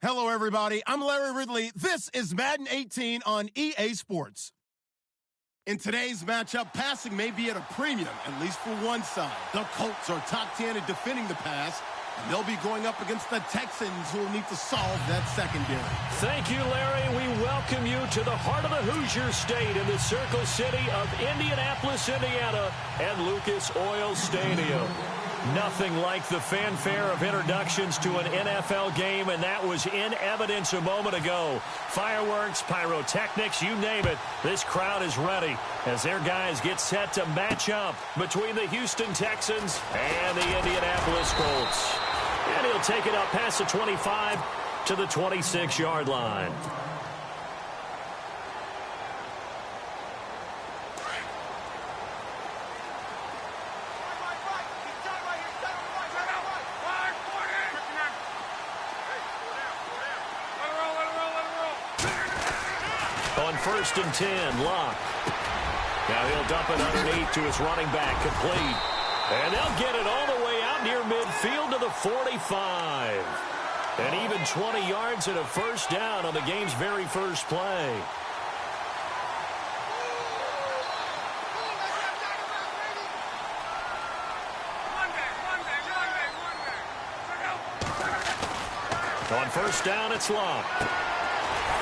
Hello, everybody. I'm Larry Ridley. This is Madden 18 on EA Sports. In today's matchup, passing may be at a premium, at least for one side. The Colts are top 10 at defending the pass, and they'll be going up against the Texans, who will need to solve that secondary. Thank you, Larry. We welcome you to the heart of the Hoosier State in the Circle City of Indianapolis, Indiana, and Lucas Oil Stadium. Nothing like the fanfare of introductions to an NFL game, and that was in evidence a moment ago. Fireworks, pyrotechnics, you name it. This crowd is ready as their guys get set to match up between the Houston Texans and the Indianapolis Colts. And he'll take it up past the 25 to the 26-yard line. On 1st and 10, Locke. Now he'll dump it underneath to his running back, complete. And they'll get it all the way out near midfield to the 45. And even 20 yards and a first down on the game's very first play. On 1st down, it's Locke.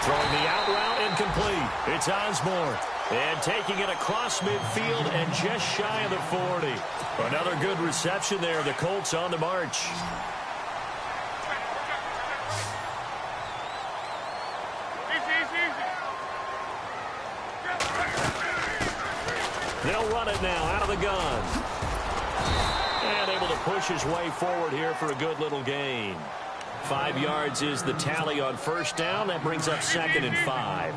Throwing the out route incomplete. It's Osborne. And taking it across midfield and just shy of the 40. Another good reception there. The Colts on the march. They'll run it now out of the gun. And able to push his way forward here for a good little gain. 5 yards is the tally on 1st down. That brings up 2nd and 5.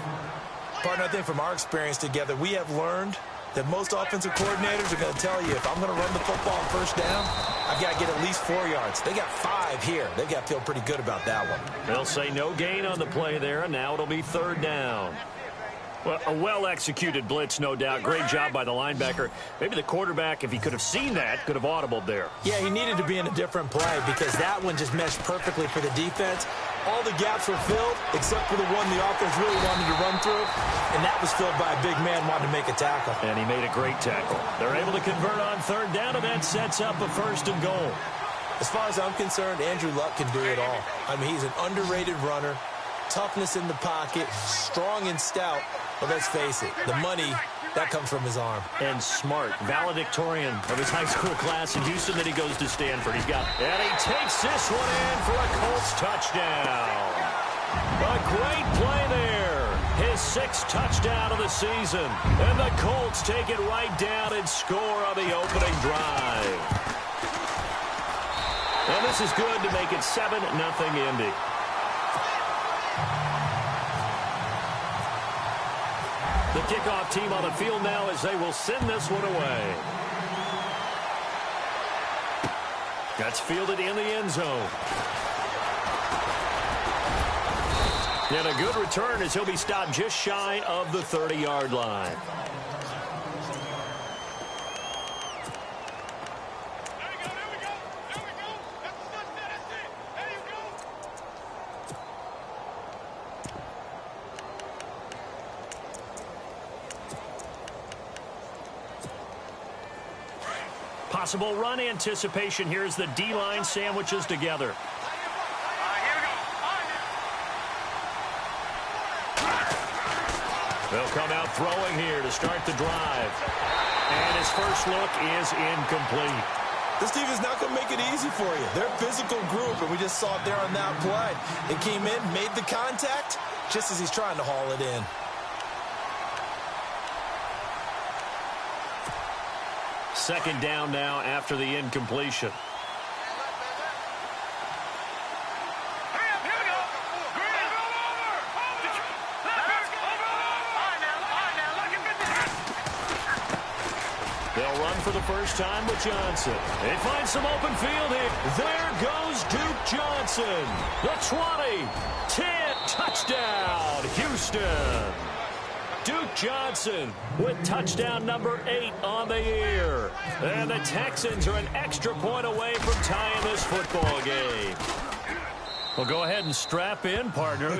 Partner, I think from our experience together, we have learned that most offensive coordinators are going to tell you, if I'm going to run the football on 1st down, I've got to get at least 4 yards. They got 5 here. They've got to feel pretty good about that one. They'll say no gain on the play there, and now it'll be 3rd down. Well, a well-executed blitz, no doubt. Great job by the linebacker. Maybe the quarterback, if he could have seen that, could have audibled there. Yeah, he needed to be in a different play because that one just meshed perfectly for the defense. All the gaps were filled except for the one the offense really wanted to run through, and that was filled by a big man wanting to make a tackle. And he made a great tackle. They're able to convert on 3rd down, and that sets up a 1st and goal. As far as I'm concerned, Andrew Luck can do it all. I mean, he's an underrated runner, toughness in the pocket, strong and stout. But let's face it, the money, that comes from his arm. And smart, valedictorian of his high school class in Houston, then he goes to Stanford. And he takes this one in for a Colts touchdown. A great play there. His 6th touchdown of the season. And the Colts take it right down and score on the opening drive. And this is good to make it 7-0 Indy. The kickoff team on the field now as they will send this one away. That's fielded in the end zone. And a good return as he'll be stopped just shy of the 30-yard line. Possible run anticipation here as the D-line sandwiches together. They'll come out throwing here to start the drive. And his first look is incomplete. This team is not going to make it easy for you. They're a physical group, and we just saw it there on that play. It came in, made the contact, just as he's trying to haul it in. Second down now after the incompletion. They'll run for the first time with Johnson. They find some open field here. There goes Duke Johnson. The 20, 10, touchdown, Houston. Duke Johnson with touchdown number 8 on the year. And the Texans are an extra point away from tying this football game. Well, go ahead and strap in, partner.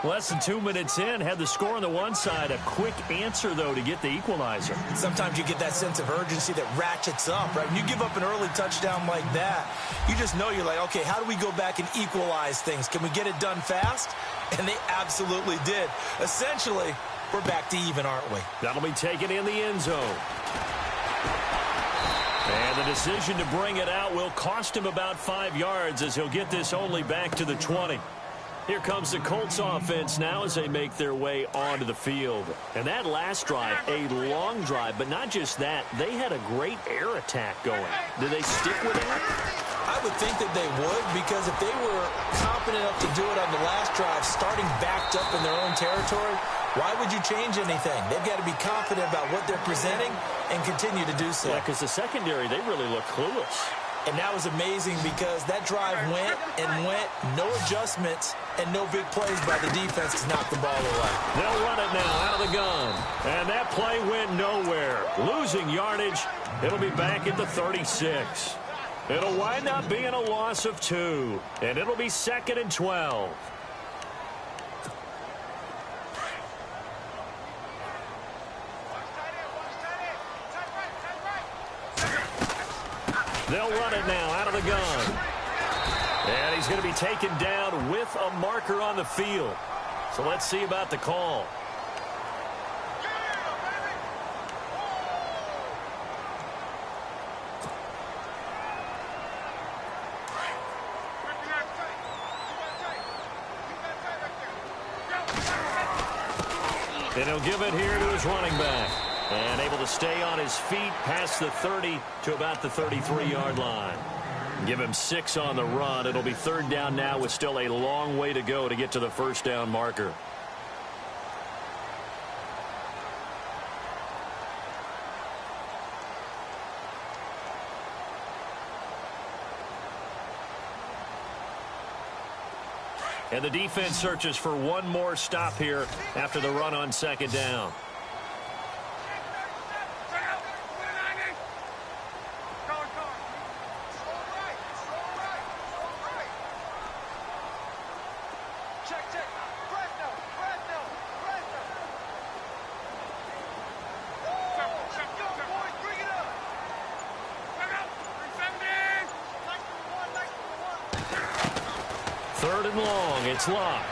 Less than 2 minutes in, had the score on the one side. A quick answer, though, to get the equalizer. Sometimes you get that sense of urgency that ratchets up, right? When you give up an early touchdown like that, you just know you're like, okay, how do we go back and equalize things? Can we get it done fast? And they absolutely did. Essentially, we're back to even, aren't we? That'll be taken in the end zone. And the decision to bring it out will cost him about 5 yards as he'll get this only back to the 20. Here comes the Colts offense now as they make their way onto the field. And that last drive, a long drive, but not just that. They had a great air attack going. Did they stick with that? I would think that they would, because if they were confident enough to do it on the last drive, starting backed up in their own territory, why would you change anything? They've got to be confident about what they're presenting and continue to do so. Yeah, because the secondary, they really look clueless. And that was amazing because that drive went and went, no adjustments, and no big plays by the defense to knock the ball away. They'll run it now out of the gun. And that play went nowhere. Losing yardage, it'll be back at the 36. It'll wind up being a loss of 2, and it'll be 2nd and 12. They'll run it now out of the gun. And he's going to be taken down with a marker on the field. So let's see about the call. And he'll give it here to his running back. And able to stay on his feet past the 30 to about the 33-yard line. Give him 6 on the run. It'll be 3rd down now with still a long way to go to get to the 1st down marker. And the defense searches for one more stop here after the run on 2nd down. It's Locke.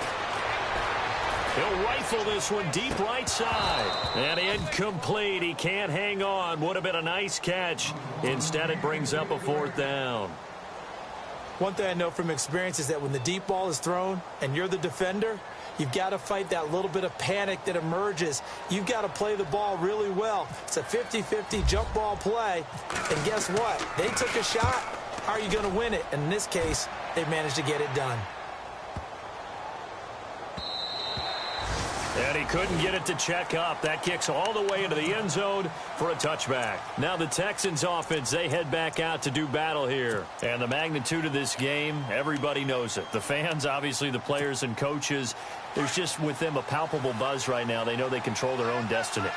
He'll rifle this one deep right side. And incomplete. He can't hang on. Would have been a nice catch. Instead, it brings up a 4th down. One thing I know from experience is that when the deep ball is thrown and you're the defender, you've got to fight that little bit of panic that emerges. You've got to play the ball really well. It's a 50-50 jump ball play. And guess what? They took a shot. How are you going to win it? And in this case, they managed to get it done. And he couldn't get it to check up. That kicks all the way into the end zone for a touchback. Now the Texans offense, they head back out to do battle here. And the magnitude of this game, everybody knows it. The fans, obviously the players and coaches, there's just with them a palpable buzz right now. They know they control their own destiny.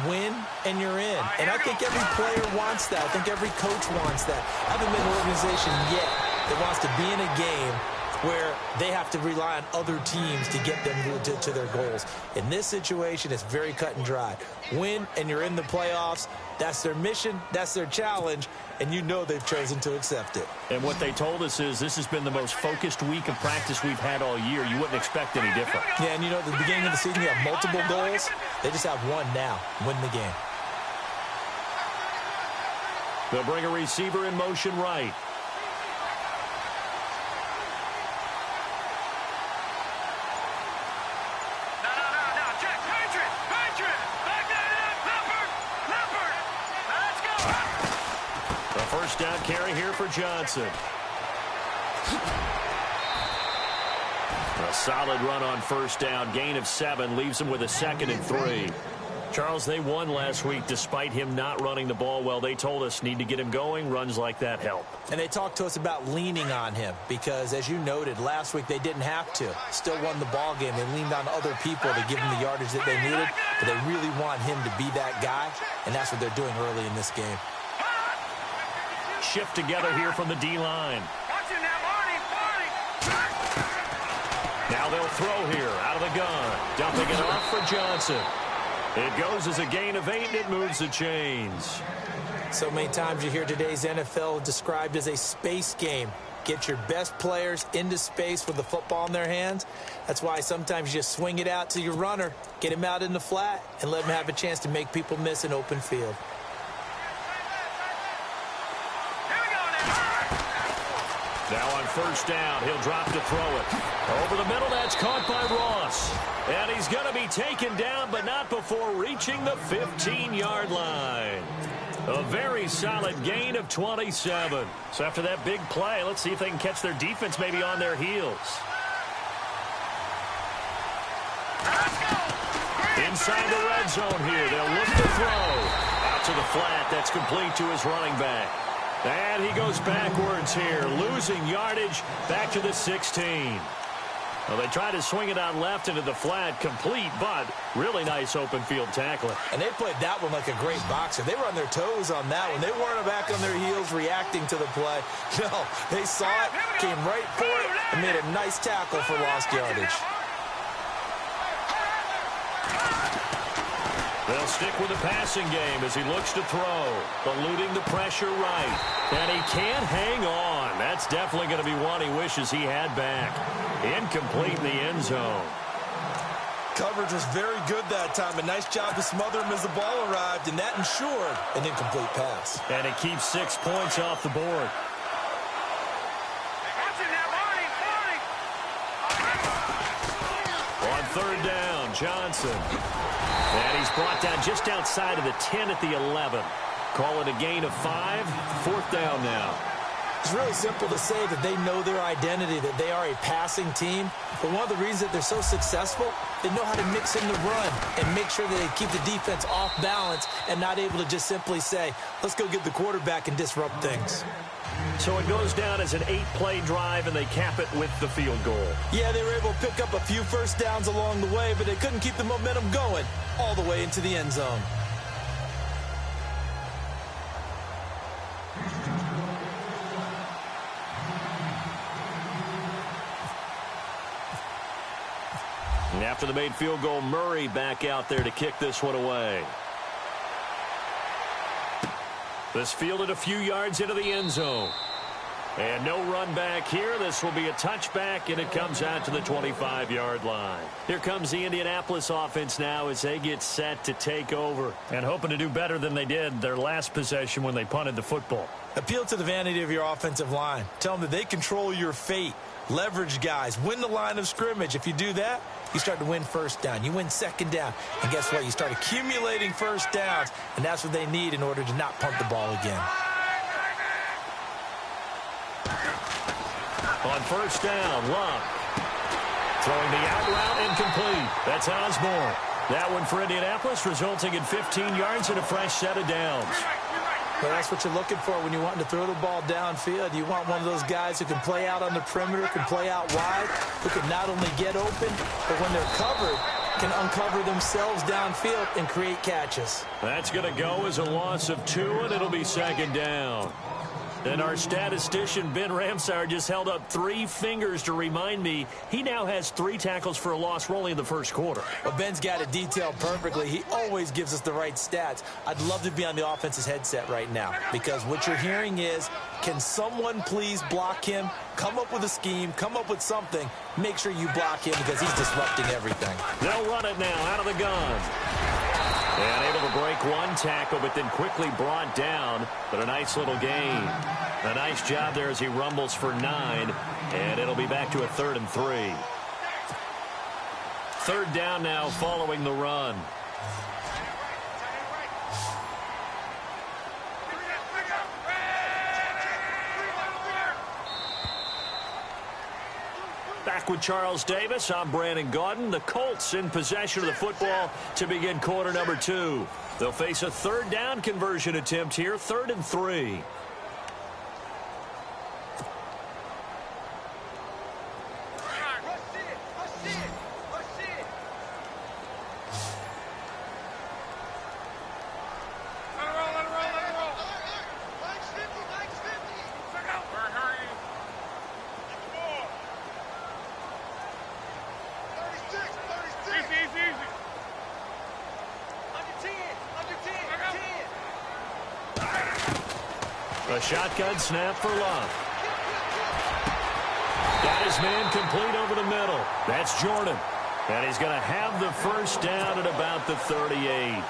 Win and you're in. And I think every player wants that. I think every coach wants that. I haven't been an organization yet that wants to be in a game where they have to rely on other teams to get them to their goals. In this situation, it's very cut and dry. Win, and you're in the playoffs. That's their mission. That's their challenge. And you know they've chosen to accept it. And what they told us is this has been the most focused week of practice we've had all year. You wouldn't expect any different. Yeah, and you know, at the beginning of the season, you have multiple goals. They just have one now. Win the game. They'll bring a receiver in motion right. First down carry here for Johnson. A solid run on 1st down. Gain of 7 leaves him with a 2nd and 3. Charles, they won last week despite him not running the ball well. They told us need to get him going. Runs like that help. And they talked to us about leaning on him because, as you noted, last week they didn't have to. Still won the ball game. They leaned on other people to give them the yardage that they needed. But they really want him to be that guy, and that's what they're doing early in this game. Shift together here from the D-line. Now they'll throw here out of the gun. Dumping it off for Johnson. It goes as a gain of 8, and it moves the chains. So many times you hear today's NFL described as a space game. Get your best players into space with the football in their hands. That's why sometimes you just swing it out to your runner, get him out in the flat, and let him have a chance to make people miss an open field. Now on first down, he'll drop to throw it. Over the middle, that's caught by Ross. And he's going to be taken down, but not before reaching the 15-yard line. A very solid gain of 27. So after that big play, let's see if they can catch their defense maybe on their heels. Inside the red zone here, they'll look to throw. Out to the flat, that's complete to his running back. And he goes backwards here, losing yardage back to the 16. Well, they tried to swing it out left into the flat, complete, but really nice open field tackling. And they played that one like a great boxer. They were on their toes on that one. They weren't back on their heels reacting to the play. No, they saw it, came right for it, and made a nice tackle for lost yardage. They'll stick with the passing game as he looks to throw, eluding the pressure right. And he can't hang on. That's definitely going to be one he wishes he had back. Incomplete in the end zone. Coverage was very good that time. A nice job to smother him as the ball arrived, and that ensured an incomplete pass. And it keeps 6 points off the board. On third down, Johnson. And he's brought down just outside of the 10 at the 11. Call it a gain of 5. Fourth down now. It's really simple to say that they know their identity, that they are a passing team. But one of the reasons that they're so successful, they know how to mix in the run and make sure that they keep the defense off balance and not able to just simply say, let's go get the quarterback and disrupt things. So it goes down as an 8-play drive, and they cap it with the field goal. Yeah, they were able to pick up a few first downs along the way, but they couldn't keep the momentum going all the way into the end zone. And after the made field goal, Murray back out there to kick this one away. This fielded a few yards into the end zone. And no run back here. This will be a touchback, and it comes out to the 25-yard line. Here comes the Indianapolis offense now as they get set to take over and hoping to do better than they did their last possession when they punted the football. Appeal to the vanity of your offensive line. Tell them that they control your fate. Leverage guys. Win the line of scrimmage. If you do that, you start to win first down. You win second down. And guess what? You start accumulating first downs, and that's what they need in order to not punt the ball again. On first down, Love. Throwing the out route incomplete. That's Osborne. That one for Indianapolis, resulting in 15 yards and a fresh set of downs. Well, that's what you're looking for when you want to throw the ball downfield. You want one of those guys who can play out on the perimeter, can play out wide, who can not only get open, but when they're covered, can uncover themselves downfield and create catches. That's going to go as a loss of 2, and it'll be second down. And our statistician, Ben Ramsauer, just held up 3 fingers to remind me he now has 3 tackles for a loss only in the first quarter. Well, Ben's got it detailed perfectly. He always gives us the right stats. I'd love to be on the offense's headset right now because what you're hearing is, can someone please block him? Come up with a scheme. Come up with something. Make sure you block him because he's disrupting everything. They'll run it now out of the gun. And able to break one tackle, but then quickly brought down. But a nice little gain. A nice job there as he rumbles for 9. And it'll be back to a 3rd and 3. Third down now following the run. Back with Charles Davis, I'm Brandon Gaudin. The Colts in possession of the football to begin quarter number 2. They'll face a third down conversion attempt here, 3rd and 3. A shotgun snap for Love. Got his man complete over the middle. That's Jordan. And he's going to have the first down at about the 38.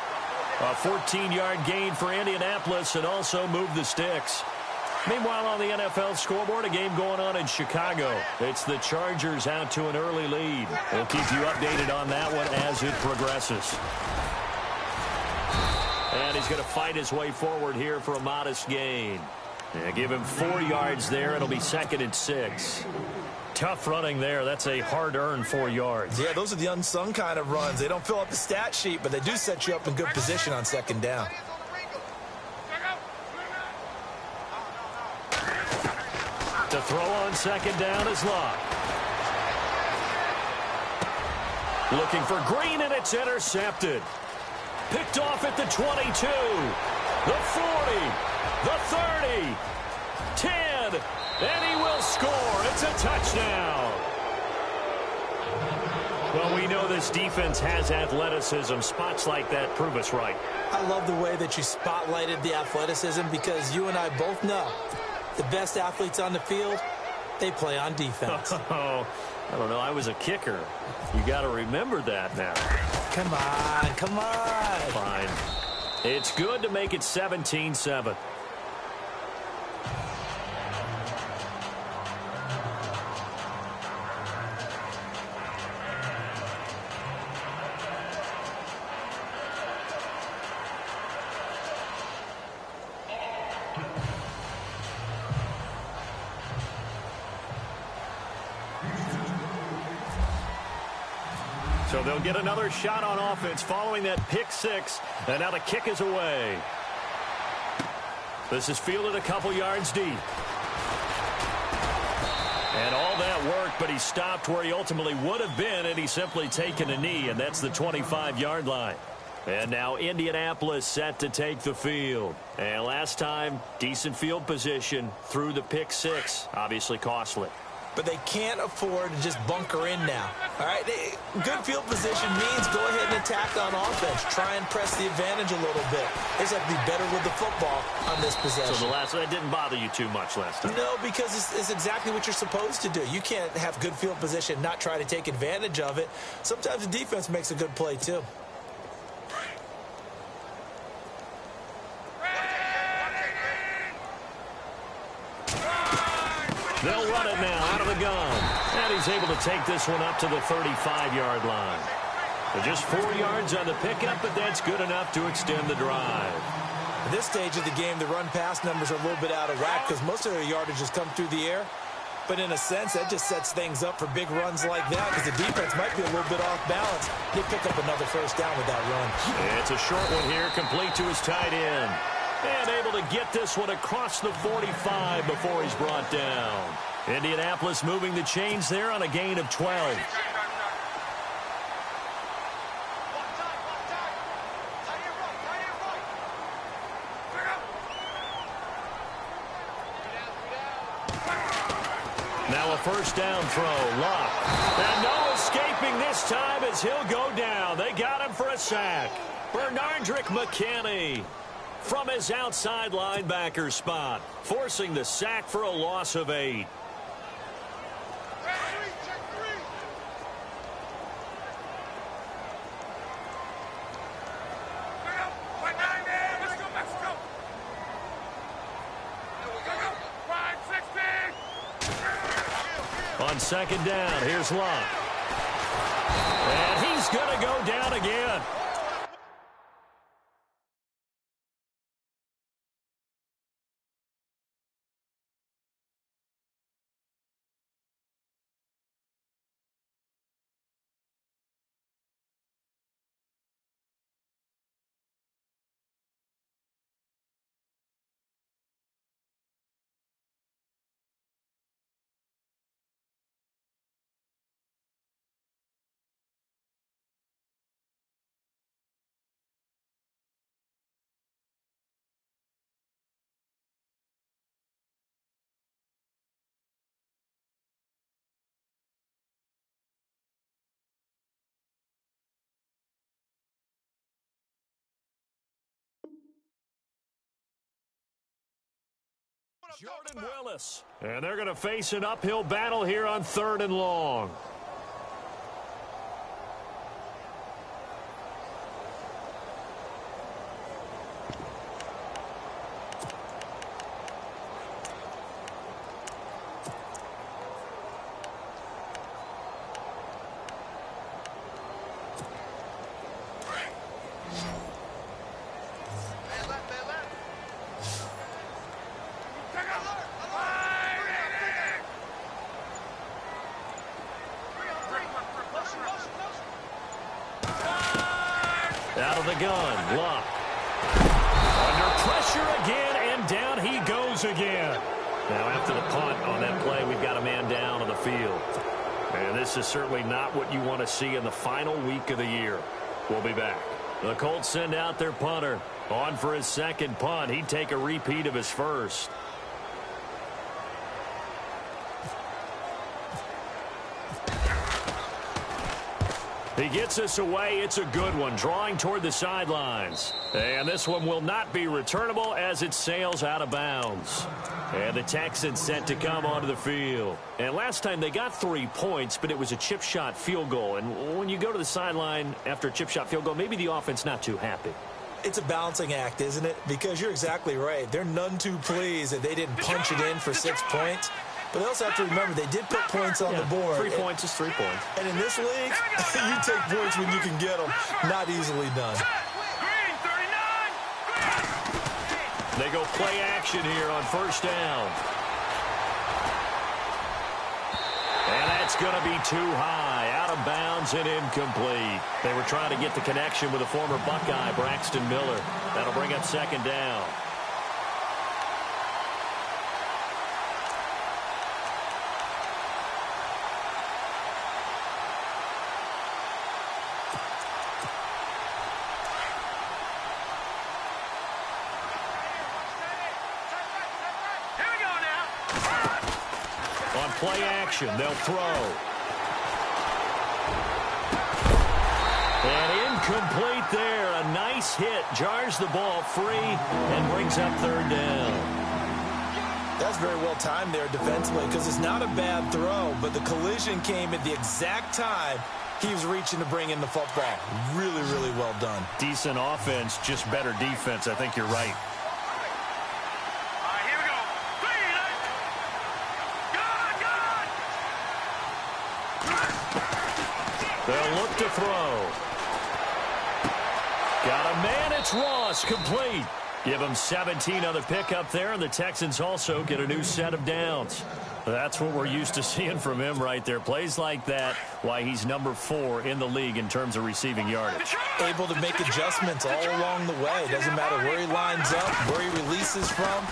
A 14-yard gain for Indianapolis and also move the sticks. Meanwhile, on the NFL scoreboard, a game going on in Chicago. It's the Chargers out to an early lead. We'll keep you updated on that one as it progresses. And he's going to fight his way forward here for a modest gain. Yeah, give him 4 yards there. It'll be 2nd and 6. Tough running there. That's a hard-earned 4 yards. Yeah, those are the unsung kind of runs. They don't fill up the stat sheet, but they do set you up in good position on 2nd down. To throw on 2nd down is Love. Looking for Green, and it's intercepted. Picked off at the 22, the 40, the 30, 10, and he will score. It's a touchdown. Well, we know this defense has athleticism. Spots like that prove us right. I love the way that you spotlighted the athleticism because you and I both know the best athletes on the field, they play on defense. Oh, I don't know. I was a kicker. You got to remember that now. Come on, come on. Fine. It's good to make it 17-7. So they'll get another shot on offense following that pick 6. And now the kick is away. This is fielded a couple yards deep. And all that work, but he stopped where he ultimately would have been, and he's simply taken a knee, and that's the 25-yard line. And now Indianapolis set to take the field. And last time, decent field position through the pick 6. Obviously costly. But they can't afford to just bunker in now. All right, good field position means go ahead and attack on offense. Try and press the advantage a little bit. They just have to be better with the football on this possession. So the last one, that didn't bother you too much last time? No, because it's exactly what you're supposed to do. You can't have good field position, not try to take advantage of it. Sometimes the defense makes a good play, too. They'll run it now out of the gun. And he's able to take this one up to the 35-yard line. So just 4 yards on the pickup, but that's good enough to extend the drive. At this stage of the game, the run-pass numbers are a little bit out of whack because most of their yardage has come through the air. But in a sense, that just sets things up for big runs like that because the defense might be a little bit off balance. He'll pick up another first down with that run. It's a short one here, complete to his tight end. And able to get this one across the 45 before he's brought down. Indianapolis moving the chains there on a gain of 12. Now a first down throw. Love. And no escaping this time as he'll go down. They got him for a sack. Bernardrick McKinney from his outside linebacker spot, forcing the sack for a loss of 8. On second down, here's Love. And he's going to go down again. Jordan Willis. And they're going to face an uphill battle here on 3rd and long. Out of the gun, Luck. Under pressure again, and down he goes again. Now after the punt on that play, we've got a man down on the field. And this is certainly not what you want to see in the final week of the year. We'll be back. The Colts send out their punter. On for his second punt. He'd take a repeat of his first. He gets us away. It's a good one, drawing toward the sidelines. And this one will not be returnable as it sails out of bounds. And the Texans set to come onto the field. And last time they got 3 points, but it was a chip shot field goal. And when you go to the sideline after a chip shot field goal, maybe the offense not too happy. It's a balancing act, isn't it? Because you're exactly right. They're none too pleased that they didn't punch it in for 6 points. But they also have to remember they did put points on the board. 3 points is 3 points. And in this league, you take points when you can get them. Not easily done. They go play action here on 1st down. And that's going to be too high, out of bounds and incomplete. They were trying to get the connection with a former Buckeye, Braxton Miller. That'll bring up 2nd down. Play action, they'll throw. And incomplete there. A nice hit, jars the ball free and brings up 3rd down. That's very well timed there defensively because it's not a bad throw, but the collision came at the exact time he was reaching to bring in the football. Really, really well done. Decent offense, just better defense. I think you're right. They'll look to throw. Got a man, it's Ross, complete. Give him 17 on the pickup there, and the Texans also get a new set of downs. That's what we're used to seeing from him right there. Plays like that, why he's number 4 in the league in terms of receiving yardage. Able to make adjustments all along the way. Doesn't matter where he lines up, where he releases from.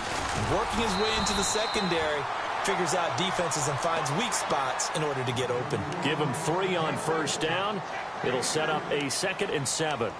Working his way into the secondary. Figures out defenses and finds weak spots in order to get open. Give him 3 on 1st down. It'll set up a 2nd and 7.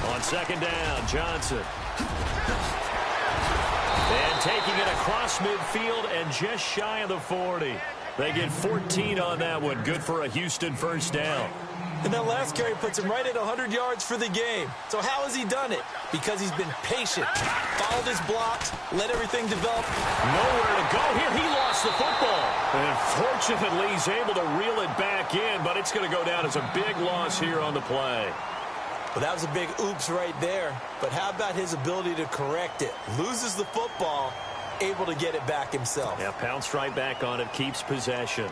On 2nd down, Johnson. And taking it across midfield and just shy of the 40. They get 14 on that one. Good for a Houston 1st down. And that last carry puts him right at 100 yards for the game. So how has he done it? Because he's been patient, followed his blocks, let everything develop. Nowhere to go here. He lost the football. And fortunately, he's able to reel it back in, but it's going to go down as a big loss here on the play. Well, that was a big oops right there. But how about his ability to correct it? Loses the football, able to get it back himself. Yeah, pounced right back on it, keeps possession.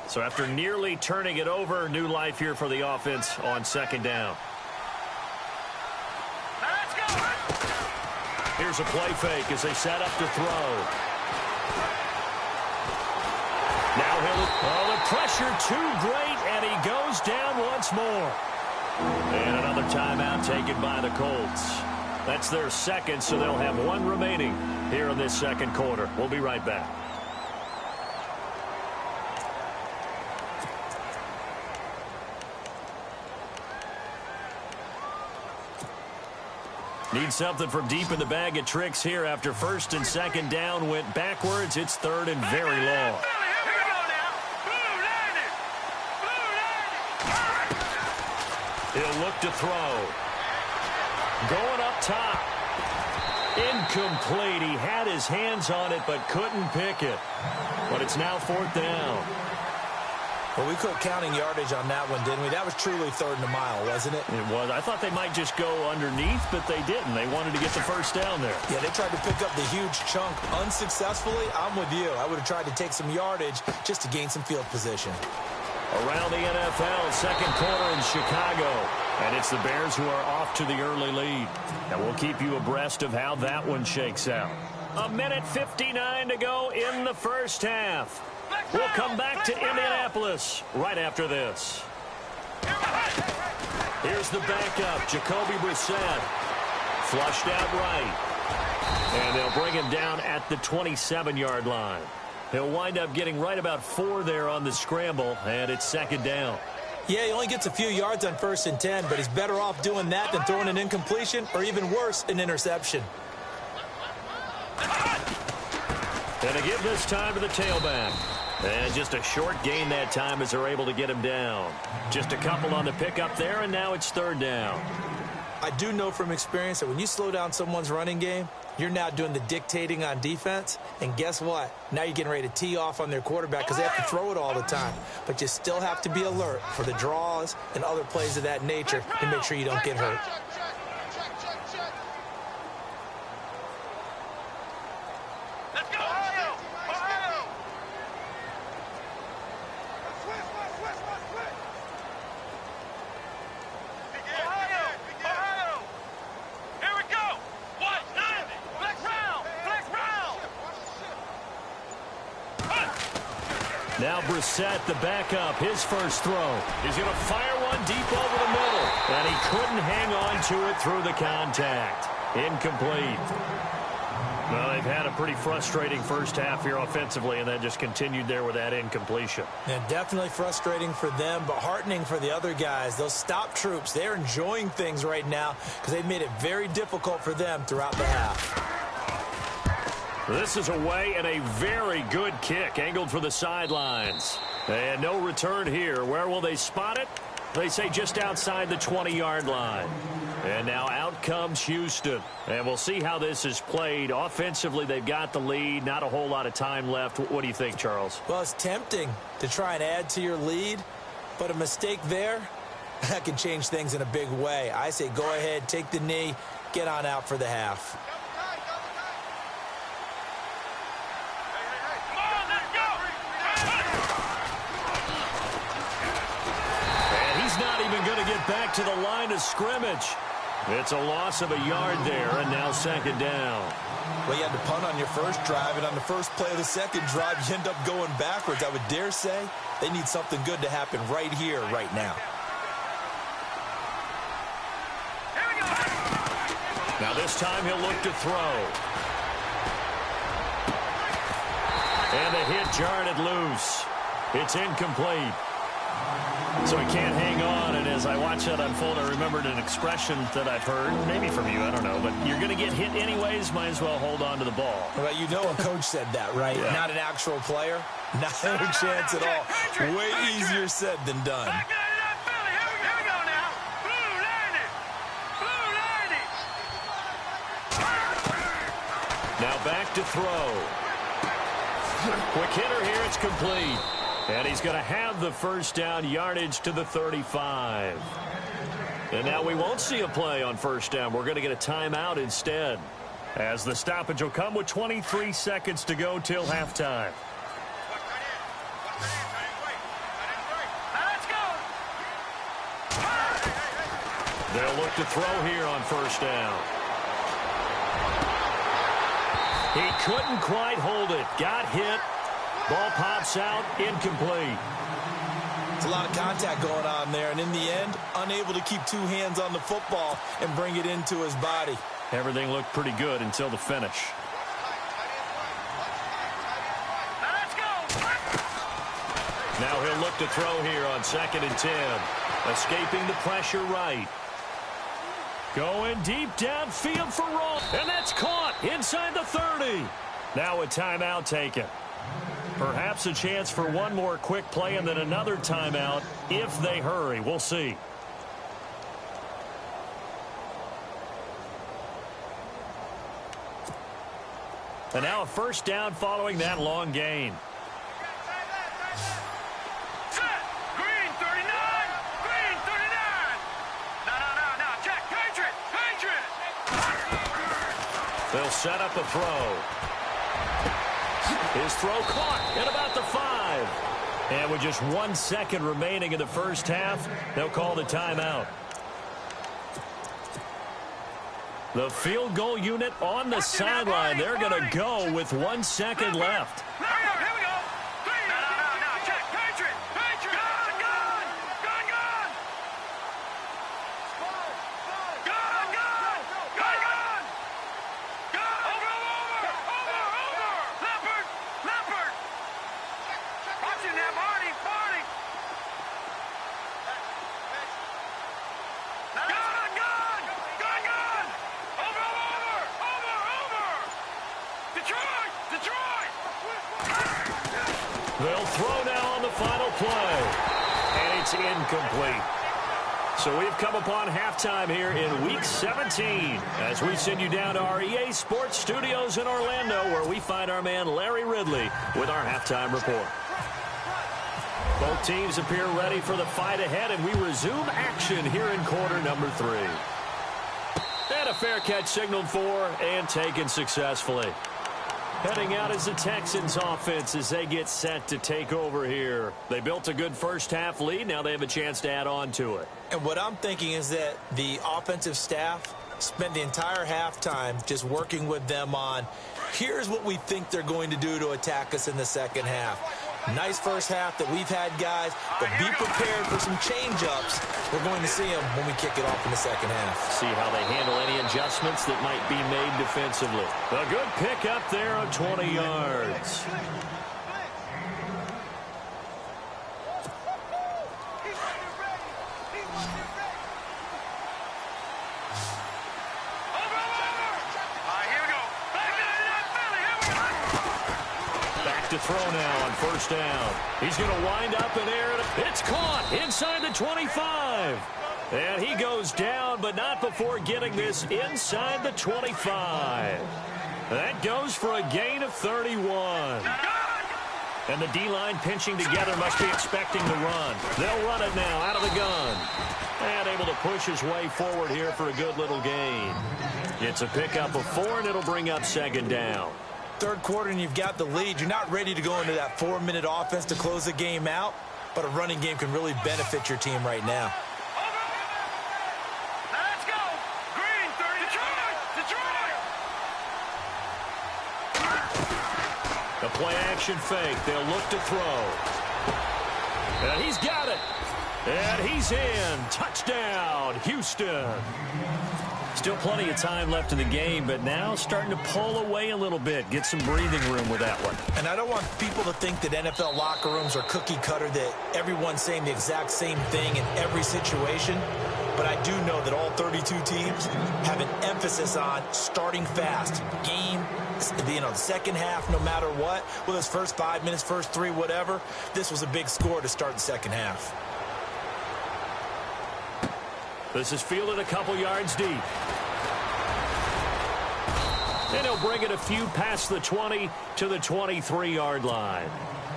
So after nearly turning it over, new life here for the offense on 2nd down. Here's a play fake as they set up to throw. Now the pressure too great, and he goes down once more. And another timeout taken by the Colts. That's their second, so they'll have one remaining here in this second quarter. We'll be right back. Need something from deep in the bag of tricks here after first and second down went backwards. It's third and very long. He'll look to throw. Going up top. Incomplete. He had his hands on it but couldn't pick it. But it's now fourth down. Well, we quit counting yardage on that one, didn't we? That was truly third and a mile, wasn't it? It was. I thought they might just go underneath, but they didn't. They wanted to get the first down there. Yeah, they tried to pick up the huge chunk unsuccessfully. I'm with you. I would have tried to take some yardage just to gain some field position. Around the NFL, second quarter in Chicago. And it's the Bears who are off to the early lead. And we'll keep you abreast of how that one shakes out. 1:59 to go in the first half. We'll come back to Indianapolis right after this. Here's the backup, Jacoby Brissett. Flushed out right. And they'll bring him down at the 27-yard line. He'll wind up getting right about 4 there on the scramble, and it's second down. Yeah, he only gets a few yards on 1st and 10, but he's better off doing that than throwing an incompletion or even worse, an interception. And to give this time to the tailback. And just a short gain that time as they're able to get him down. Just a couple on the pickup there, and now it's third down. I do know from experience that when you slow down someone's running game, you're now doing the dictating on defense. And guess what? Now you're getting ready to tee off on their quarterback because they have to throw it all the time. But you still have to be alert for the draws and other plays of that nature to make sure you don't get hurt. Now Brissett, the backup, his first throw. He's going to fire one deep over the middle. And he couldn't hang on to it through the contact. Incomplete. Well, they've had a pretty frustrating first half here offensively, and then just continued there with that incompletion. Yeah, definitely frustrating for them, but heartening for the other guys. Those stop troops, they're enjoying things right now because they've made it very difficult for them throughout the half. This is away and a very good kick angled for the sidelines. And no return here. Where will they spot it? They say just outside the 20-yard line. And now out comes Houston. And we'll see how this is played. Offensively, they've got the lead. Not a whole lot of time left. What do you think, Charles? Well, it's tempting to try and add to your lead. But a mistake there, that can change things in a big way. I say go ahead, take the knee, get on out for the half. Back to the line of scrimmage. It's a loss of a yard there, and now second down. Well, you had to punt on your first drive, and on the first play of the second drive, you end up going backwards. I would dare say they need something good to happen right here, right now. Now this time he'll look to throw. And the hit jarred it loose. It's incomplete. So he can't hang on, and as I watch that unfold, I remembered an expression that I've heard, maybe from you, I don't know, but you're going to get hit anyways, might as well hold on to the ball. Well, you know a coach said that, right? Yeah. Not an actual player? Not a chance at all. Way easier said than done. Now back to throw. Quick hitter here, it's complete. And he's going to have the first down, yardage to the 35. And now we won't see a play on first down. We're going to get a timeout instead, as the stoppage will come with 23 seconds to go till halftime. They'll look to throw here on first down. He couldn't quite hold it. Got hit. Ball pops out. Incomplete. There's a lot of contact going on there, and in the end, unable to keep two hands on the football and bring it into his body. Everything looked pretty good until the finish. Now he'll look to throw here on 2nd and 10. Escaping the pressure right. Going deep downfield for Roll. And that's caught inside the 30. Now a timeout taken. Perhaps a chance for one more quick play and then another timeout if they hurry. We'll see. And now a first down following that long gain. They'll set up a throw. His throw caught at about the 5. And with just 1 second remaining in the first half, they'll call the timeout. The field goal unit on the sideline. They're going to go with 1 second left. They'll throw now on the final play. And it's incomplete. So we've come upon halftime here in Week 17 as we send you down to our EA Sports Studios in Orlando where we find our man Larry Ridley with our halftime report. Both teams appear ready for the fight ahead, and we resume action here in quarter number 3. And a fair catch signaled for and taken successfully. Heading out is the Texans offense as they get set to take over here. They built a good first half lead. Now they have a chance to add on to it. And what I'm thinking is that the offensive staff spent the entire halftime just working with them on, here's what we think they're going to do to attack us in the second half. Nice first half that we've had, guys, but be prepared for some change-ups. We're going to see them when we kick it off in the second half. See how they handle any adjustments that might be made defensively. A good pickup there of 20 yards. To throw now on first down. He's going to wind up in air. It's caught inside the 25. And he goes down, but not before getting this inside the 25. That goes for a gain of 31. And the D-line pinching together must be expecting the run. They'll run it now out of the gun. And able to push his way forward here for a good little gain. It's a pickup of 4, and it'll bring up second down. Third quarter and you've got the lead. You're not ready to go into that 4-minute offense to close the game out, but a running game can really benefit your team right now. Let's go! Green, 30, Detroit! The play action fake. They'll look to throw. And he's got it. And he's in. Touchdown, Houston. Still plenty of time left in the game, but now starting to pull away a little bit. Get some breathing room with that one. And I don't want people to think that NFL locker rooms are cookie cutter, that everyone's saying the exact same thing in every situation. But I do know that all 32 teams have an emphasis on starting fast. Game, the second half, no matter what. Whether it's first 5 minutes, first 3, whatever. This was a big score to start the second half. This is fielded a couple yards deep. And he'll bring it a few past the 20 to the 23-yard line.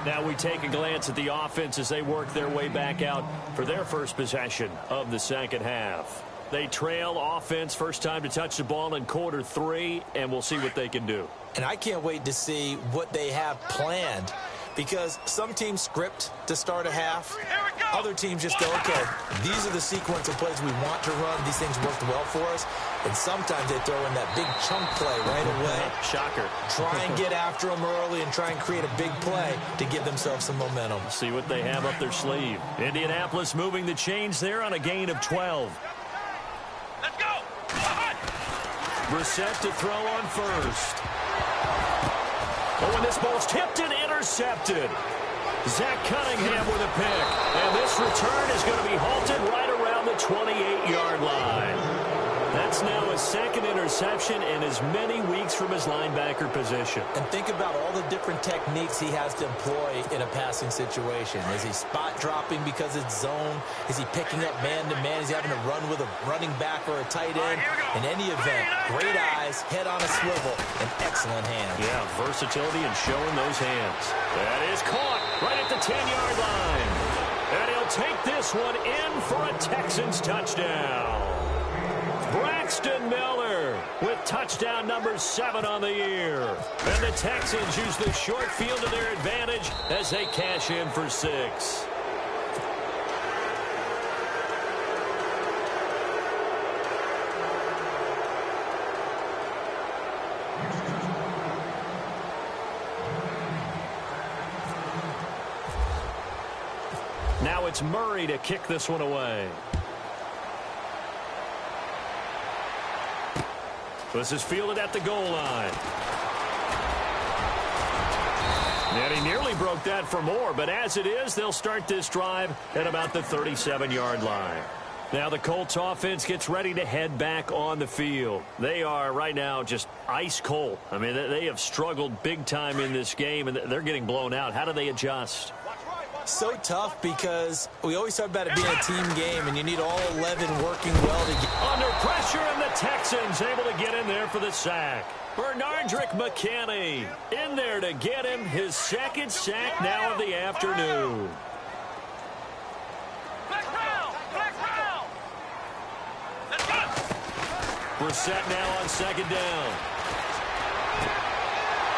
Now we take a glance at the offense as they work their way back out for their first possession of the second half. They trail offense first time to touch the ball in quarter 3, and we'll see what they can do. And I can't wait to see what they have planned, because some teams script to start a half. Other teams just go, okay, these are the sequence of plays we want to run. These things worked well for us. And sometimes they throw in that big chunk play right away. Shocker. Try and get after them early and try and create a big play to give themselves some momentum. See what they have up their sleeve. Indianapolis moving the chains there on a gain of 12. Let's go. Brissett to throw on first. Oh, and this ball's tipped and intercepted. Zach Cunningham with a pick. And this return is going to be halted right around the 28-yard line. That's now his second interception in as many weeks from his linebacker position. And think about all the different techniques he has to employ in a passing situation. Is he spot dropping because it's zone? Is he picking up man-to-man? Is he having to run with a running back or a tight end? In any event, great eyes, head on a swivel, and excellent hands. Yeah, versatility and showing those hands. That is caught right at the 10-yard line. And he'll take this one in for a Texans touchdown. Braxton Miller with touchdown number 7 on the year. And the Texans use the short field to their advantage as they cash in for 6. Now it's Murray to kick this one away. This is fielded at the goal line. And he nearly broke that for more, but as it is, they'll start this drive at about the 37-yard line. Now the Colts offense gets ready to head back on the field. They are right now just ice cold. I mean, they have struggled big time in this game, and they're getting blown out. How do they adjust? So tough because we always talk about it being a team game, and you need all 11 working well together. Under pressure, and the Texans able to get in there for the sack. Bernardrick McKinney in there to get him his second sack now of the afternoon. Flex round. Let's go. Brissett now on second down.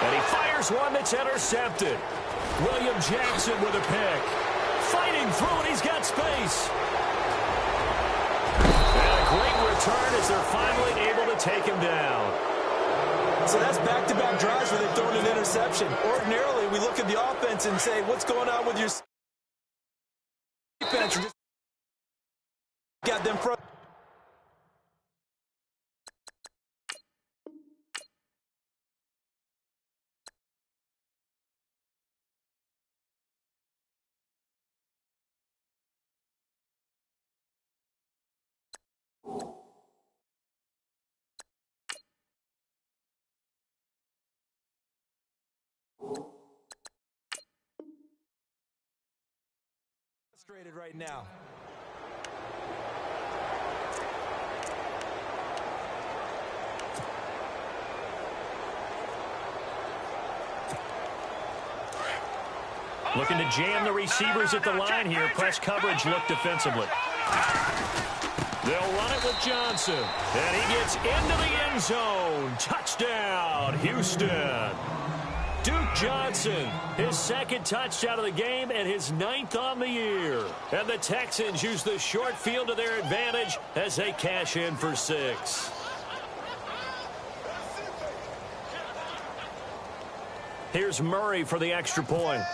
And he fires one that's intercepted. William Jackson with a pick. Fighting through, and he's got space. And a great return as they're finally able to take him down. So that's back-to-back drives where they've thrown an interception. Ordinarily, we look at the offense and say, what's going on with your defense? Just got them front. Frustrated right now. Looking to jam the receivers at the line here. Press coverage look defensively. They'll run it with Johnson. And he gets into the end zone. Touchdown, Houston. Duke Johnson, his second touchdown of the game and his 9th on the year. And the Texans use the short field to their advantage as they cash in for 6. Here's Murray for the extra point.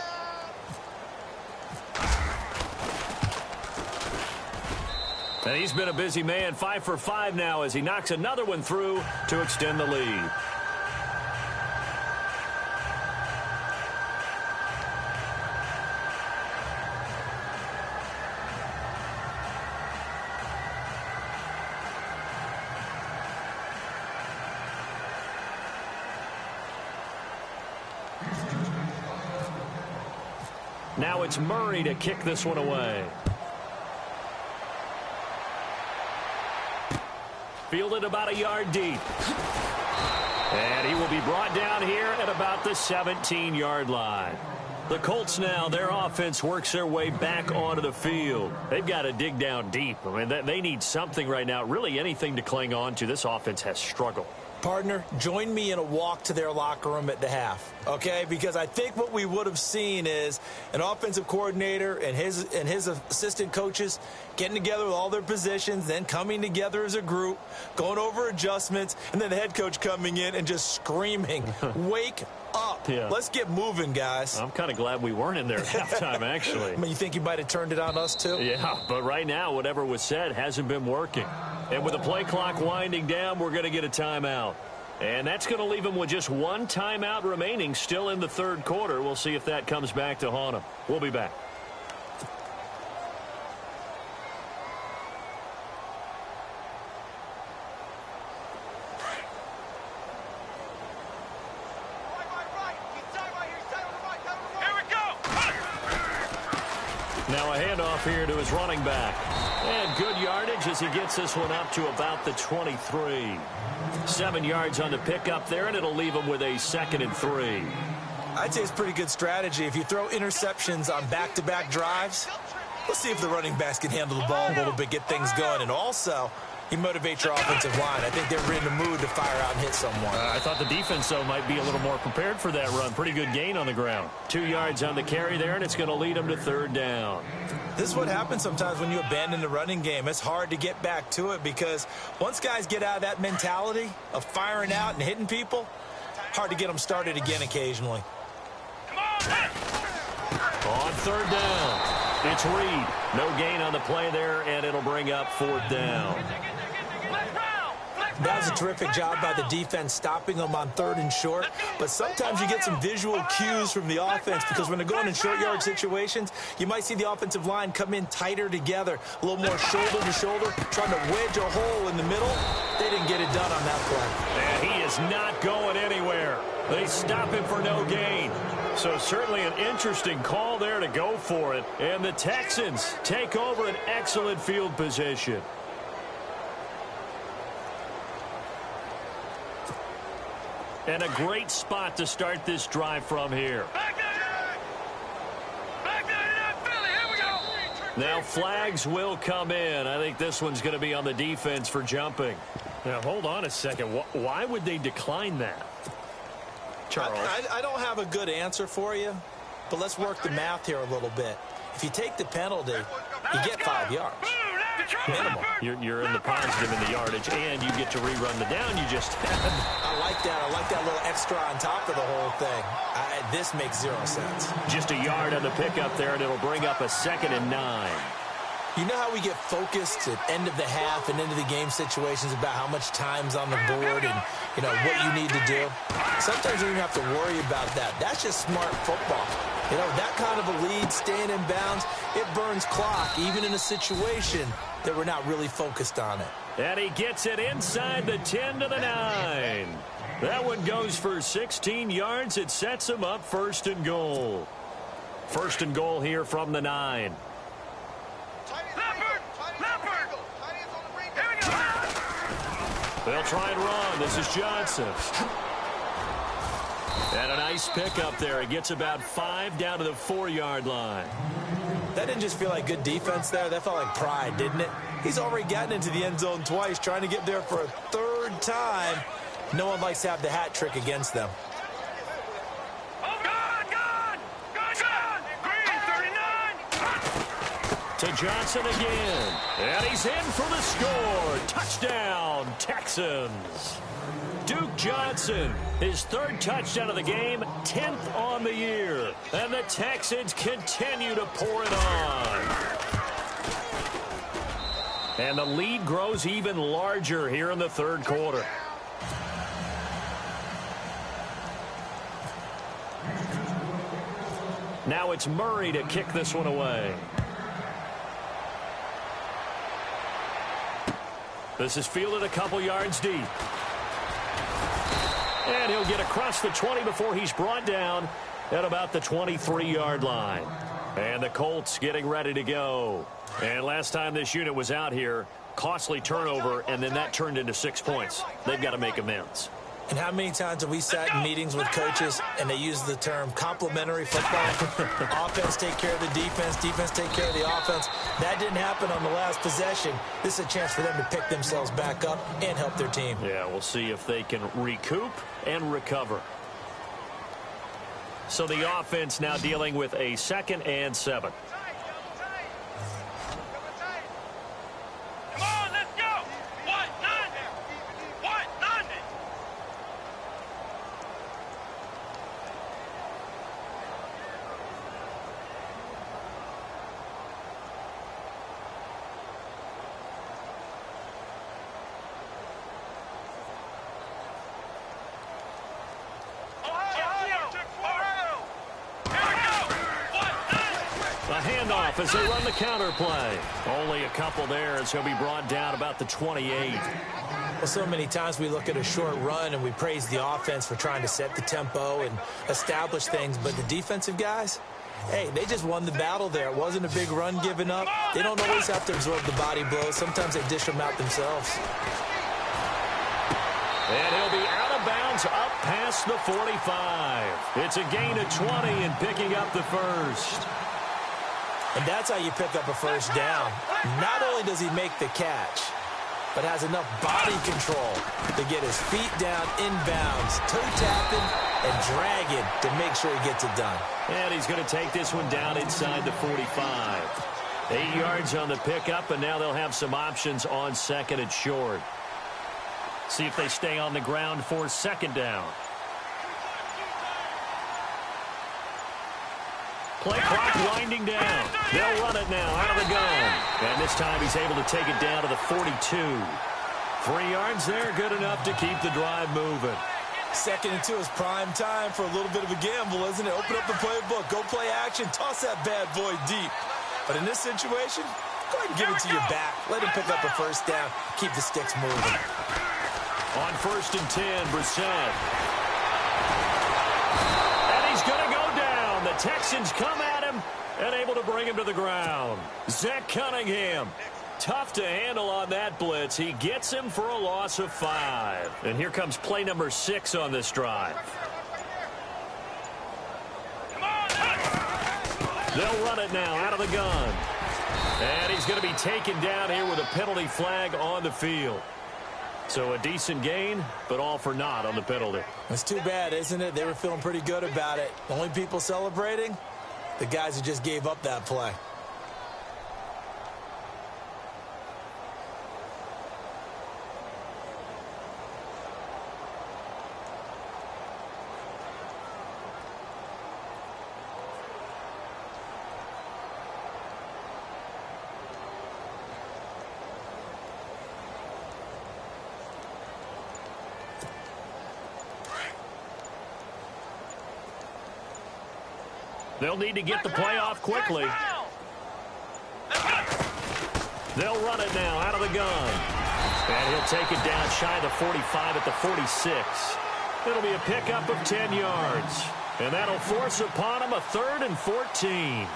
And he's been a busy man, 5 for 5 now as he knocks another one through to extend the lead. Now it's Murray to kick this one away. Fielded about a yard deep. And he will be brought down here at about the 17-yard line. The Colts now, their offense works their way back onto the field. They've got to dig down deep. I mean, they need something right now, really anything to cling on to. This offense has struggled. Partner, join me in a walk to their locker room at the half, okay? Because I think what we would have seen is an offensive coordinator and his assistant coaches getting together with all their positions, then coming together as a group, going over adjustments, and then the head coach coming in and just screaming, wake up. Yeah. Let's get moving, guys. I'm kind of glad we weren't in there at halftime, actually. I mean, you think you might have turned it on us, too? Yeah, but right now, whatever was said hasn't been working. And with the play clock winding down, we're going to get a timeout. And that's going to leave them with just one timeout remaining still in the third quarter. We'll see if that comes back to haunt them. We'll be back. Now a handoff here to his running back. And good yardage as he gets this one up to about the 23. 7 yards on the pickup there, and it'll leave him with a 2nd and 3. I'd say it's pretty good strategy. If you throw interceptions on back-to-back drives, let's see if the running backs can handle the ball a little bit, get things going. And also, you motivate your offensive line. I think they're in the mood to fire out and hit someone. I thought the defense, though, might be a little more prepared for that run. Pretty good gain on the ground. 2 yards on the carry there, and it's going to lead them to 3rd down. This is what happens sometimes when you abandon the running game. It's hard to get back to it because once guys get out of that mentality of firing out and hitting people, hard to get them started again occasionally. On 3rd down, it's Reed. No gain on the play there, and it'll bring up 4th down. That was a terrific job by the defense stopping them on 3rd and short. But sometimes you get some visual cues from the offense because when they're going in short yard situations, you might see the offensive line come in tighter together, a little more shoulder to shoulder, trying to wedge a hole in the middle. They didn't get it done on that play. And he is not going anywhere. They stop him for no gain. So certainly an interesting call there to go for it. And the Texans take over an excellent field position. And a great spot to start this drive from here. Now flags will come in. I think this one's going to be on the defense for jumping. Now hold on a second. Why would they decline that? Charles. I don't have a good answer for you, but let's work the math here a little bit. If you take the penalty, you get 5 yards. Minimum. You're in the positive in the yardage, and you get to rerun the down you just had. I like that. I like that little extra on top of the whole thing. This makes 0 sense. Just a yard on the pickup there, and it'll bring up a 2nd and 9. You know how we get focused at end of the half and into the game situations about how much time's on the board and, you know, what you need to do? Sometimes you don't even have to worry about that. That's just smart football. You know, that kind of a lead, staying in bounds, it burns clock, even in a situation that we're not really focused on it. And he gets it inside the 10 to the 9. That one goes for 16 yards. It sets him up 1st and goal. 1st and goal here from the 9. They'll try and run. This is Johnson. And a nice pickup there. He gets about 5 down to the 4-yard line. That didn't just feel like good defense there. That felt like pride, didn't it? He's already gotten into the end zone twice, trying to get there for a 3rd time. No one likes to have the hat trick against them. To Johnson again. And he's in for the score. Touchdown, Texans. Duke Johnson, his 3rd touchdown of the game, 10th on the year. And the Texans continue to pour it on. And the lead grows even larger here in the 3rd quarter. Now it's Murray to kick this one away. This is fielded a couple yards deep. And he'll get across the 20 before he's brought down at about the 23-yard line. And the Colts getting ready to go. And last time this unit was out here, costly turnover, and then that turned into 6 points. They've got to make amends. And how many times have we sat in meetings with coaches and they use the term complementary football? Offense take care of the defense, defense take care of the offense. That didn't happen on the last possession. This is a chance for them to pick themselves back up and help their team. Yeah, we'll see if they can recoup and recover. So the offense now dealing with a 2nd and 7. Come on, let's go. What? None. What? None. A handoff as they run the counter play. Only a couple there as he'll be brought down about the 28. Well, so many times we look at a short run and we praise the offense for trying to set the tempo and establish things, but the defensive guys, hey, they just won the battle there. It wasn't a big run given up. They don't always have to absorb the body blows. Sometimes they dish them out themselves. And he'll be out of bounds up past the 45. It's a gain of 20 and picking up the first. And that's how you pick up a first down. Not only does he make the catch, but has enough body control to get his feet down inbounds, toe tapping and dragging to make sure he gets it done. And he's going to take this one down inside the 45. 8 yards on the pickup, and now they'll have some options on 2nd and short. See if they stay on the ground for 2nd down. Play clock winding down. They'll run it now out of the gun. And this time he's able to take it down to the 42. 3 yards there, good enough to keep the drive moving. 2nd and 2 is prime time for a little bit of a gamble, isn't it? Open up the playbook, go play action, toss that bad boy deep. But in this situation, go ahead and give it to your back. Let him pick up a first down, keep the sticks moving. On 1st and 10, Brissett. And he's going to go down. The Texans come at him and able to bring him to the ground. Zach Cunningham. Tough to handle on that blitz. He gets him for a loss of 5. And here comes play number 6 on this drive. They'll run it now out of the gun. And he's going to be taken down here with a penalty flag on the field. So a decent gain, but all for naught on the penalty. It's too bad, isn't it? They were feeling pretty good about it. The only people celebrating, the guys who just gave up that play. They'll need to get the play off quickly. They'll run it now out of the gun. And he'll take it down shy of the 45 at the 46. It'll be a pickup of 10 yards. And that'll force upon him a 3rd and 14.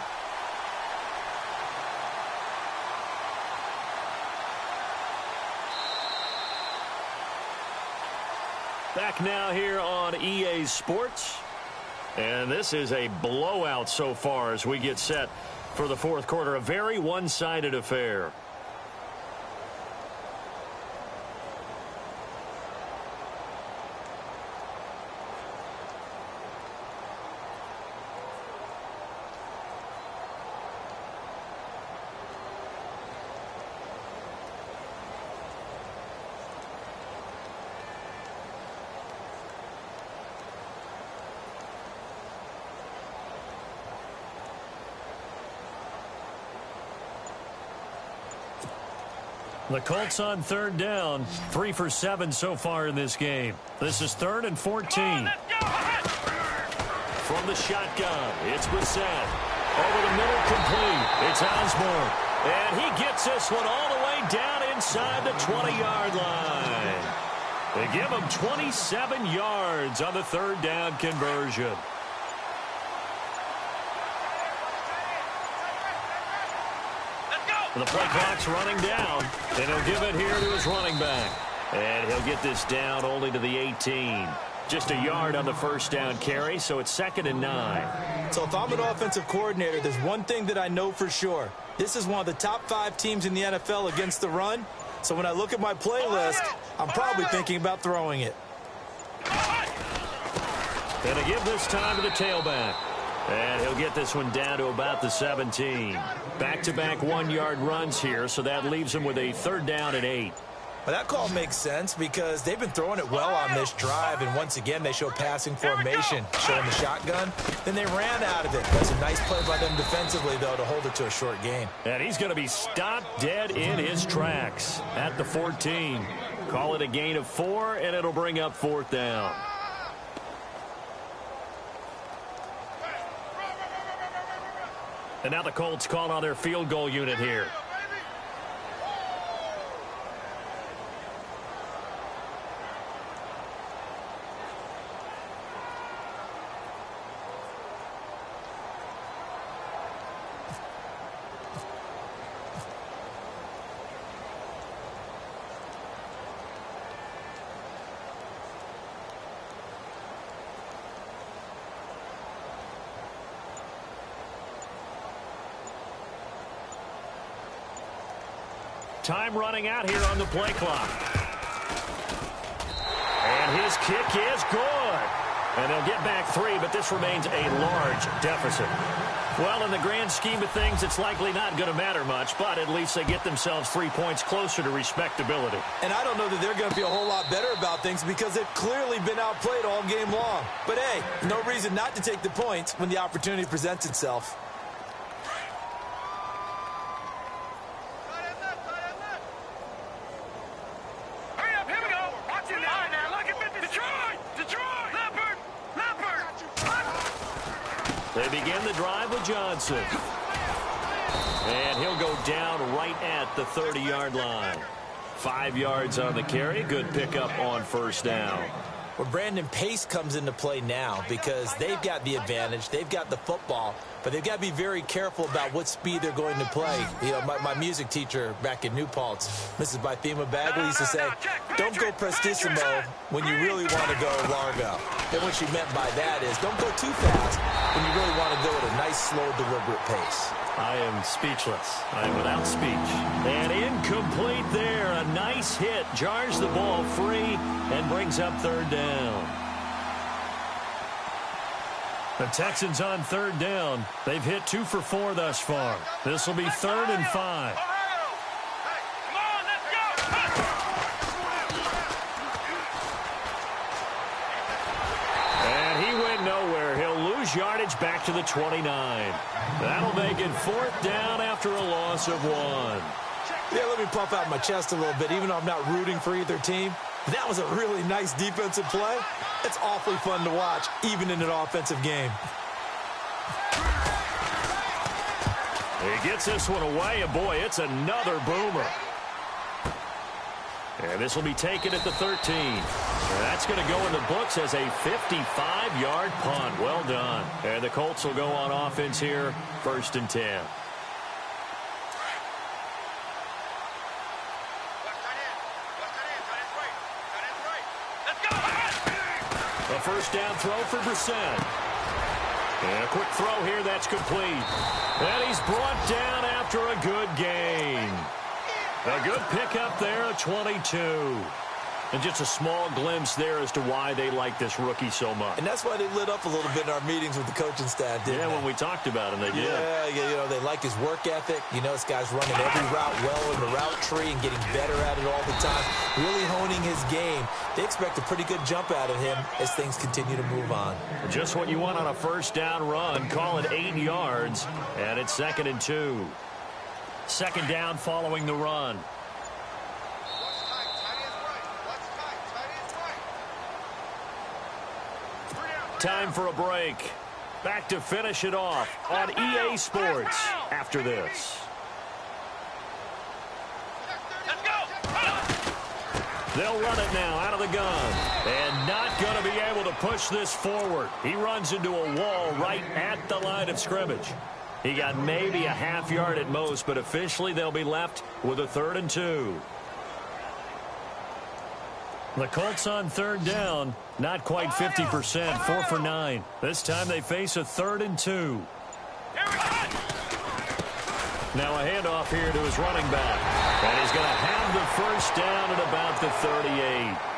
Back now here on EA Sports. And this is a blowout so far as we get set for the 4th quarter. A very one-sided affair. The Colts on 3rd down. 3 for 7 so far in this game. This is 3rd and 14. From the shotgun, it's Brissett. Over the middle, complete. It's Osborne. And he gets this one all the way down inside the 20-yard line. They give him 27 yards on the 3rd down conversion. The play clock's running down, and he'll give it here to his running back. And he'll get this down only to the 18. Just a yard on the first down carry, so it's 2nd and 9. So if I'm an offensive coordinator, there's one thing that I know for sure. This is one of the top 5 teams in the NFL against the run. So when I look at my playlist, I'm probably thinking about throwing it. And to give this time to the tailback. And he'll get this one down to about the 17. Back-to-back 1-yard runs here, so that leaves him with a 3rd down and 8. Well, that call makes sense because they've been throwing it well on this drive, and once again, they show passing formation, showing the shotgun. Then they ran out of it. That's a nice play by them defensively, though, to hold it to a short gain. And he's going to be stopped dead in his tracks at the 14. Call it a gain of 4, and it'll bring up 4th down. And now the Colts call on their field goal unit here. Time running out here on the play clock. And his kick is good. And they'll get back 3, but this remains a large deficit. Well, in the grand scheme of things, it's likely not going to matter much, but at least they get themselves 3 points closer to respectability. And I don't know that they're going to be a whole lot better about things because they've clearly been outplayed all game long. But, hey, no reason not to take the points when the opportunity presents itself. They begin the drive with Johnson. And he'll go down right at the 30-yard line. 5 yards on the carry. Good pickup on 1st down. Well, Brandon, pace comes into play now because they've got the advantage. They've got the football, but they've got to be very careful about what speed they're going to play. You know, my music teacher back in New Paltz, Mrs. Bythema Bagley, used to say, don't go prestissimo when you really want to go largo. And what she meant by that is don't go too fast when you really want to go at a nice, slow, deliberate pace. I am speechless. I am without speech. And incomplete there. A nice hit. Jars the ball free and brings up 3rd down. The Texans on 3rd down. They've hit 2 for 4 thus far. This will be 3rd and 5. And he went nowhere. He'll lose yardage back to the 29. That'll make it 4th down after a loss of 1. Yeah, let me puff out my chest a little bit, even though I'm not rooting for either team. That was a really nice defensive play. It's awfully fun to watch, even in an offensive game. He gets this one away, and boy, it's another boomer. And this will be taken at the 13. And that's going to go in the books as a 55-yard punt. Well done. And the Colts will go on offense here, 1st and 10. A 1st down throw for Brissett. And a quick throw here, that's complete. And he's brought down after a good gain. A good pickup there, a 22. And just a small glimpse there as to why they like this rookie so much. And that's why they lit up a little bit in our meetings with the coaching staff, didn't they? Yeah, when we talked about him, they did. Yeah, you know, they like his work ethic. You know, this guy's running every route well in the route tree and getting better at it all the time, really honing his game. They expect a pretty good jump out of him as things continue to move on. Just what you want on a 1st down run. Call it 8 yards, and it's 2nd and 2. 2nd down following the run. Time for a break. Back to finish it off on EA Sports after this. They'll run it now out of the gun. And not going to be able to push this forward. He runs into a wall right at the line of scrimmage. He got maybe a half yard at most, but officially they'll be left with a 3rd and 2. The Colts on third down, not quite 50%, 4 for 9. This time they face a 3rd and 2. Now a handoff here to his running back. And he's going to have the first down at about the 38.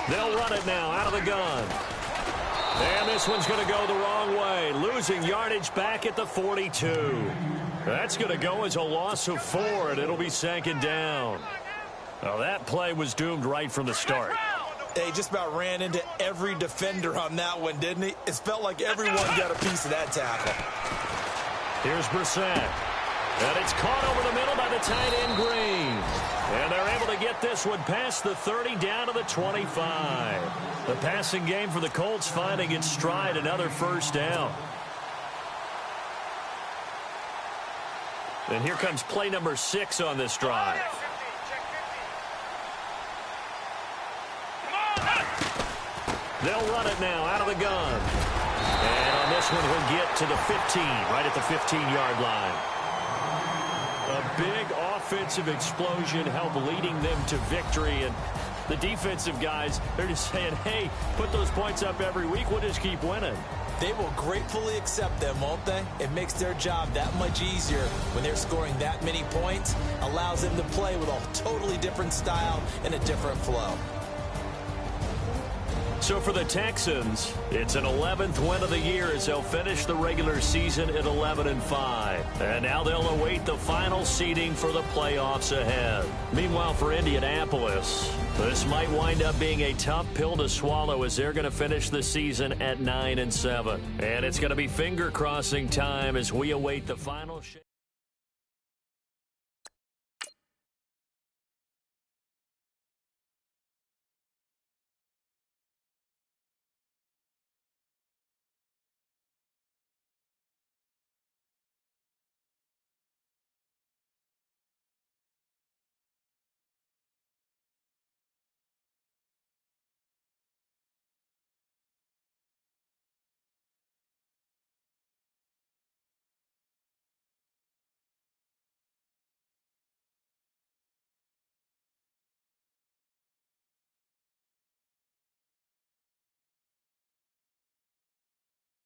They'll run it now out of the gun. And this one's going to go the wrong way, losing yardage back at the 42. That's going to go as a loss of 4, and it'll be 2nd down. Now, that play was doomed right from the start. He just about ran into every defender on that one, didn't he? It felt like everyone got a piece of that tackle. Here's Brissett. And it's caught over the middle by the tight end, Green. And they're able to get this one past the 30 down to the 25. The passing game for the Colts finding its stride, another first down. And here comes play number 6 on this drive. They'll run it now out of the gun. And on this one, he'll get to the 15, right at the 15-yard line. A big offensive explosion helped leading them to victory. And the defensive guys, they're just saying, hey, put those points up every week. We'll just keep winning. They will gratefully accept them, won't they? It makes their job that much easier when they're scoring that many points. Allows them to play with a totally different style and a different flow. So for the Texans, it's an 11th win of the year as they'll finish the regular season at 11-5. And now they'll await the final seeding for the playoffs ahead. Meanwhile, for Indianapolis, this might wind up being a tough pill to swallow as they're going to finish the season at 9-7. And it's going to be finger-crossing time as we await the final